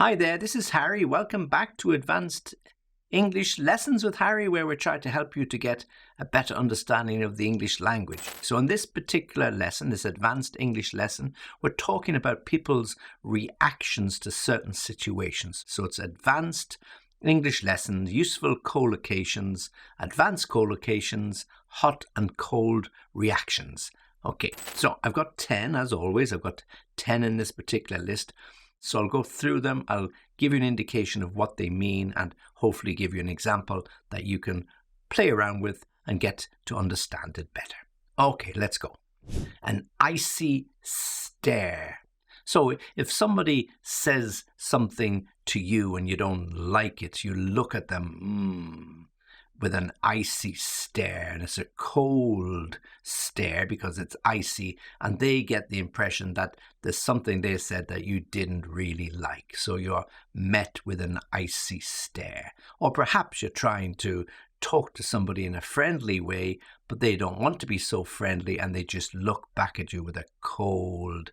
Hi there, this is Harry. Welcome back to Advanced English Lessons with Harry, where we try to help you to get a better understanding of the English language. So in this particular lesson, this advanced English lesson, we're talking about people's reactions to certain situations. So it's advanced English lessons, useful collocations, advanced collocations, hot and cold reactions. Okay, so I've got 10 as always. I've got 10 in this particular list. So I'll go through them, I'll give you an indication of what they mean and hopefully give you an example that you can play around with and get to understand it better. Okay, let's go. An icy stare. So if somebody says something to you and you don't like it, you look at them with an icy stare, and it's a cold stare because it's icy, and they get the impression that there's something they said that you didn't really like. So you're met with an icy stare. Or perhaps you're trying to talk to somebody in a friendly way, but they don't want to be so friendly, and they just look back at you with a cold,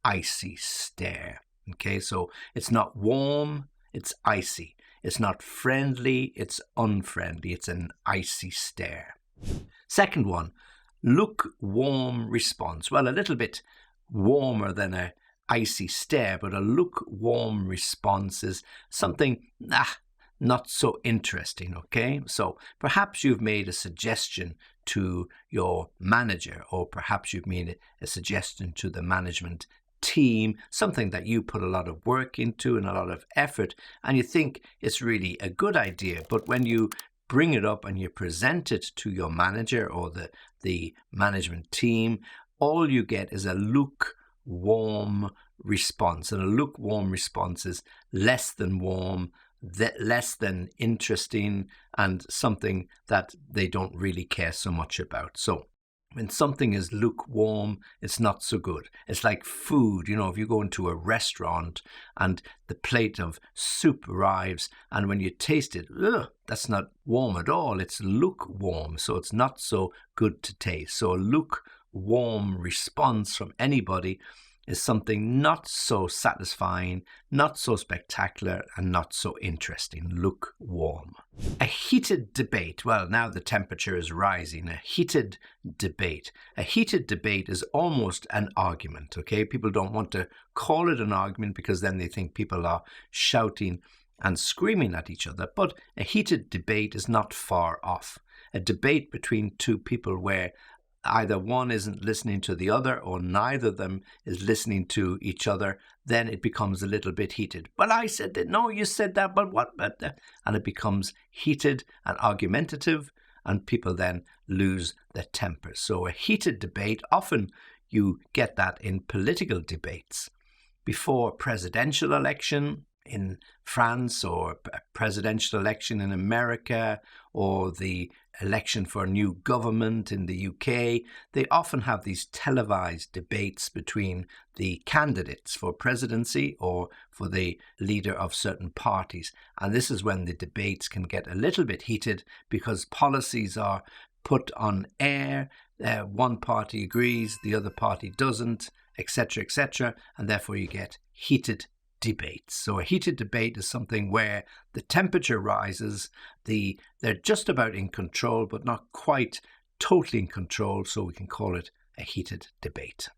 icy stare. Okay, so it's not warm, it's icy. It's not friendly, it's unfriendly. It's an icy stare. Second one, lukewarm response. Well, a little bit warmer than an icy stare, but a lukewarm response is something not so interesting, okay? So perhaps you've made a suggestion to your manager, or perhaps you've made a suggestion to the management team, something that you put a lot of work into and a lot of effort, and you think it's really a good idea, but when you bring it up and you present it to your manager or the management team, all you get is a lukewarm response, and a lukewarm response is less than warm, less than interesting, and something that they don't really care so much about. So when something is lukewarm, it's not so good. It's like food, if you go into a restaurant and the plate of soup arrives, and when you taste it, that's not warm at all. It's lukewarm, so it's not so good to taste. So a lukewarm response from anybody is something not so satisfying, not so spectacular, and not so interesting. Lukewarm. A heated debate. Well, now the temperature is rising. A heated debate. A heated debate is almost an argument, okay? People don't want to call it an argument because then they think people are shouting and screaming at each other. But a heated debate is not far off. A debate between two people where either one isn't listening to the other or neither of them is listening to each other, then it becomes a little bit heated. But I said that, no, you said that, but what? And it becomes heated and argumentative, and people then lose their tempers. So a heated debate, often you get that in political debates. Before a presidential election in France, or a presidential election in America, or the election for a new government in the UK, they often have these televised debates between the candidates for presidency or for the leader of certain parties. And this is when the debates can get a little bit heated because policies are put on air. One party agrees, the other party doesn't, etc., and therefore you get heated debates. So a heated debate is something where the temperature rises, they're just about in control, but not quite totally in control, so we can call it a heated debate.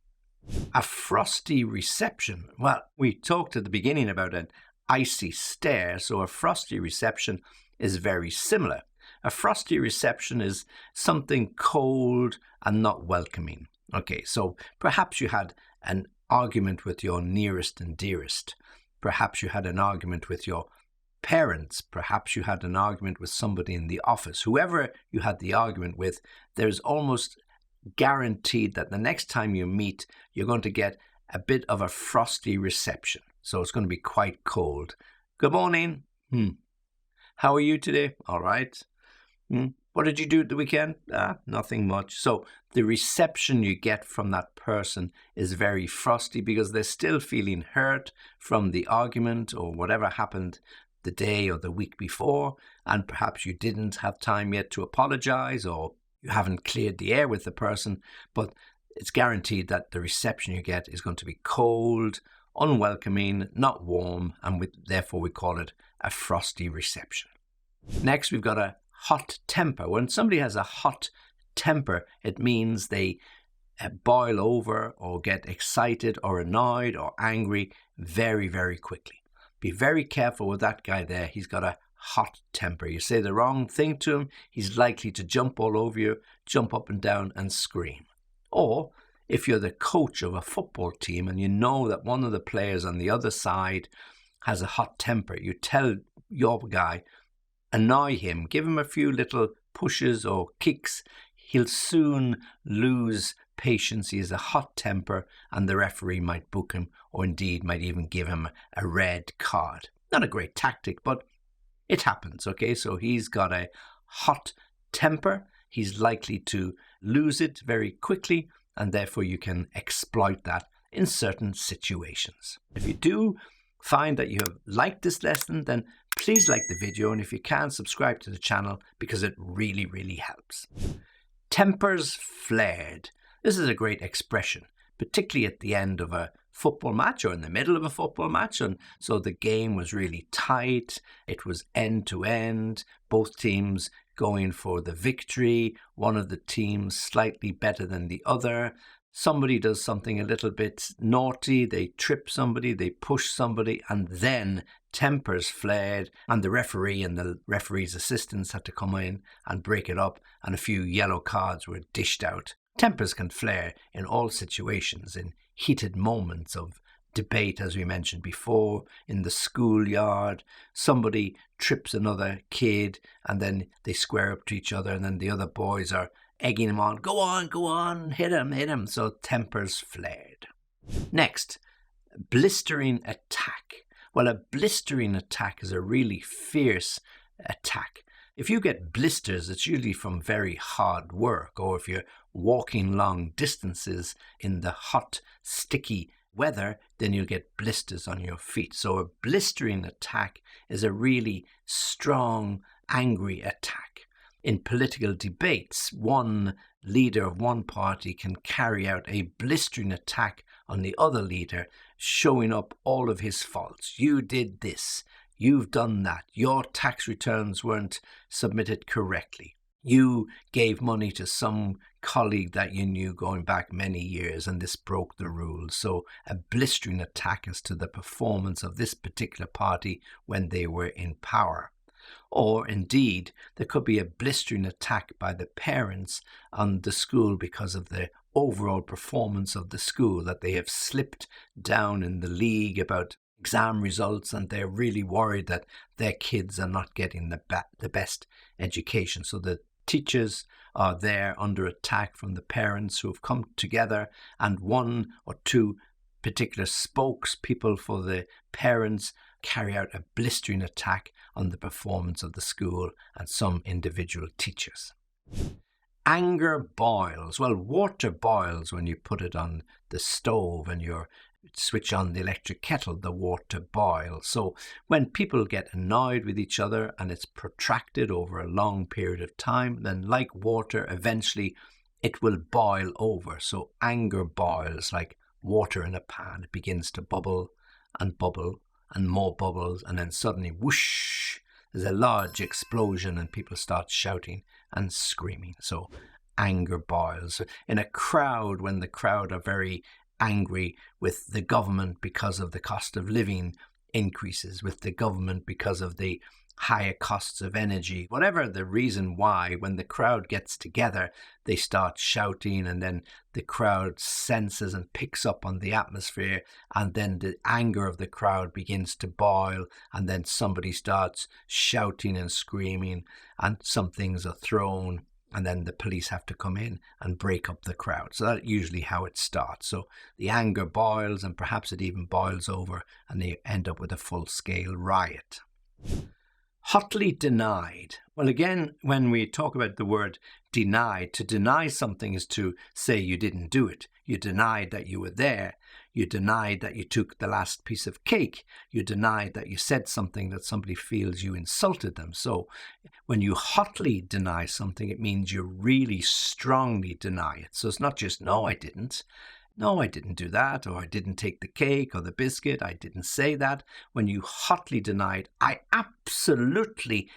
A frosty reception. Well, we talked at the beginning about an icy stare, so a frosty reception is very similar. A frosty reception is something cold and not welcoming. Okay, so perhaps you had an argument with your nearest and dearest. Perhaps you had an argument with your parents. Perhaps you had an argument with somebody in the office. Whoever you had the argument with, there's almost guaranteed that the next time you meet, you're going to get a bit of a frosty reception. So it's going to be quite cold. Good morning. How are you today? All right. What did you do at the weekend? Nothing much. So the reception you get from that person is very frosty because they're still feeling hurt from the argument or whatever happened the day or the week before. And perhaps you didn't have time yet to apologize, or you haven't cleared the air with the person. But it's guaranteed that the reception you get is going to be cold unwelcoming, not warm, and therefore we call it a frosty reception. Next, we've got a hot temper. When somebody has a hot temper, it means they boil over or get excited or annoyed or angry very, very quickly. Be very careful with that guy there. He's got a hot temper. You say the wrong thing to him, he's likely to jump all over you, jump up and down and scream. Or if you're the coach of a football team and you know that one of the players on the other side has a hot temper, you tell your guy, annoy him, give him a few little pushes or kicks. He'll soon lose patience. He has a hot temper and the referee might book him, or indeed might even give him a red card. Not a great tactic, but it happens, okay? So he's got a hot temper. He's likely to lose it very quickly, and therefore you can exploit that in certain situations. If you do find that you have liked this lesson, then please like the video, and if you can, subscribe to the channel because it really, really helps. Tempers flared. This is a great expression, particularly at the end of a football match or in the middle of a football match. And so the game was really tight. It was end to end, both teams going for the victory, one of the teams slightly better than the other. Somebody does something a little bit naughty, they trip somebody, they push somebody, and then tempers flared, and the referee and the referee's assistants had to come in and break it up, and a few yellow cards were dished out. Tempers can flare in all situations, in heated moments of debate, as we mentioned before, in the schoolyard. Somebody trips another kid and then they square up to each other, and then the other boys are egging him on, go on, hit him. So tempers flared. Next, blistering attack. Well, a blistering attack is a really fierce attack. If you get blisters, it's usually from very hard work, or if you're walking long distances in the hot, sticky weather, then you'll get blisters on your feet. So a blistering attack is a really strong, angry attack. In political debates, one leader of one party can carry out a blistering attack on the other leader, showing up all of his faults. You did this. You've done that. Your tax returns weren't submitted correctly. You gave money to some colleague that you knew going back many years, and this broke the rules. So a blistering attack as to the performance of this particular party when they were in power. Or indeed, there could be a blistering attack by the parents on the school because of the overall performance of the school, that they have slipped down in the league about exam results, and they're really worried that their kids are not getting the best education. So the teachers are there under attack from the parents who have come together, and one or two particular spokespeople for the parents carry out a blistering attack on the performance of the school and some individual teachers. Anger boils. Well, water boils when you put it on the stove and you switch on the electric kettle, the water boils. So when people get annoyed with each other and it's protracted over a long period of time, then like water, eventually it will boil over. So anger boils like water in a pan. It begins to bubble and more bubbles, and then suddenly whoosh, there's a large explosion and people start shouting and screaming. So anger boils. In a crowd, when the crowd are very angry with the government because of the cost of living increases, with the government because of the higher costs of energy, whatever the reason why, when the crowd gets together, they start shouting, and then the crowd senses and picks up on the atmosphere, and then the anger of the crowd begins to boil, and then somebody starts shouting and screaming, and some things are thrown, and then the police have to come in and break up the crowd. So that's usually how it starts. So the anger boils, and perhaps it even boils over, and they end up with a full-scale riot. Hotly denied. Well, again, when we talk about the word denied, to deny something is to say you didn't do it. You denied that you were there. You denied that you took the last piece of cake. You denied that you said something that somebody feels you insulted them. So when you hotly deny something, it means you really strongly deny it. So it's not just, no, I didn't. No, I didn't do that, or I didn't take the cake or the biscuit, I didn't say that. When you hotly denied, I absolutely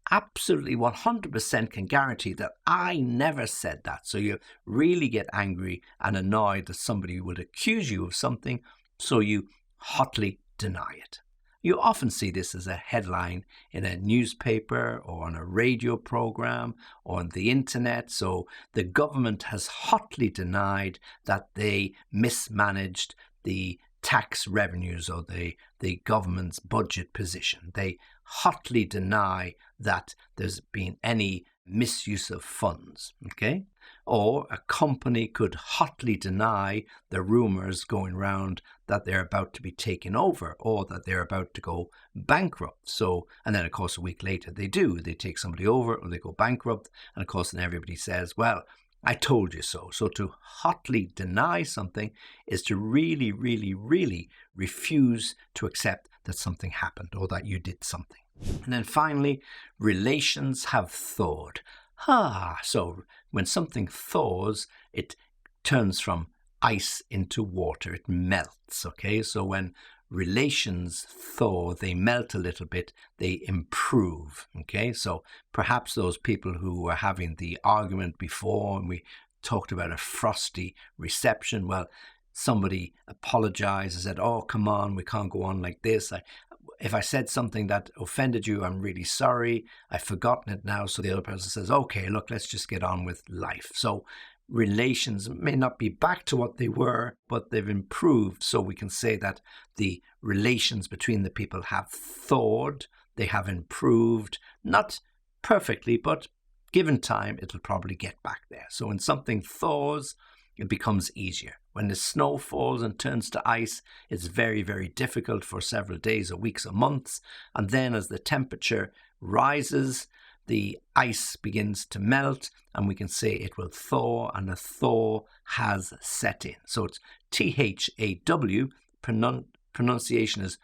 100% can guarantee that I never said that. So you really get angry and annoyed that somebody would accuse you of something, so you hotly deny it. You often see this as a headline in a newspaper or on a radio program or on the internet. So the government has hotly denied that they mismanaged the tax revenues or the government's budget position. They hotly deny that there's been any misuse of funds, okay? Or a company could hotly deny the rumors going around that they're about to be taken over or that they're about to go bankrupt. So, and then of course a week later they take somebody over or they go bankrupt, and of course then everybody says, well, I told you so. So to hotly deny something is to really, really, really refuse to accept that something happened or that you did something. And then finally, relations have thawed. So when something thaws, it turns from ice into water. It melts, okay? So when relations thaw, they melt a little bit, they improve, okay? So perhaps those people who were having the argument before, and we talked about a frosty reception, well, somebody apologized and said, oh, come on, we can't go on like this. If I said something that offended you, I'm really sorry. I've forgotten it now. So the other person says, okay, look, let's just get on with life. So relations may not be back to what they were, but they've improved. So we can say that the relations between the people have thawed, they have improved, not perfectly, but given time, it'll probably get back there. So when something thaws, it becomes easier. When the snow falls and turns to ice, it's very, very difficult for several days or weeks or months. And then as the temperature rises, the ice begins to melt, and we can say it will thaw, and a thaw has set in. So it's T-H-A-W, pronunciation is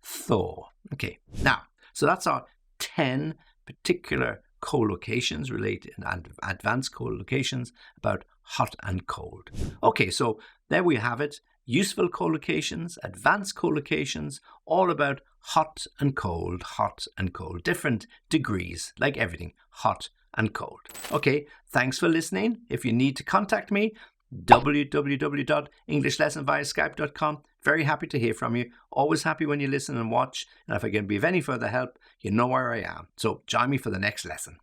thaw. Okay, now, so that's our 10 particular collocations related and advanced collocations about hot and cold. Okay, so there we have it. Useful collocations, advanced collocations, all about hot and cold, different degrees, like everything, hot and cold. Okay, thanks for listening. If you need to contact me, www.englishlessonviaskype.com. Very happy to hear from you. Always happy when you listen and watch. And if I can be of any further help, you know where I am. So join me for the next lesson.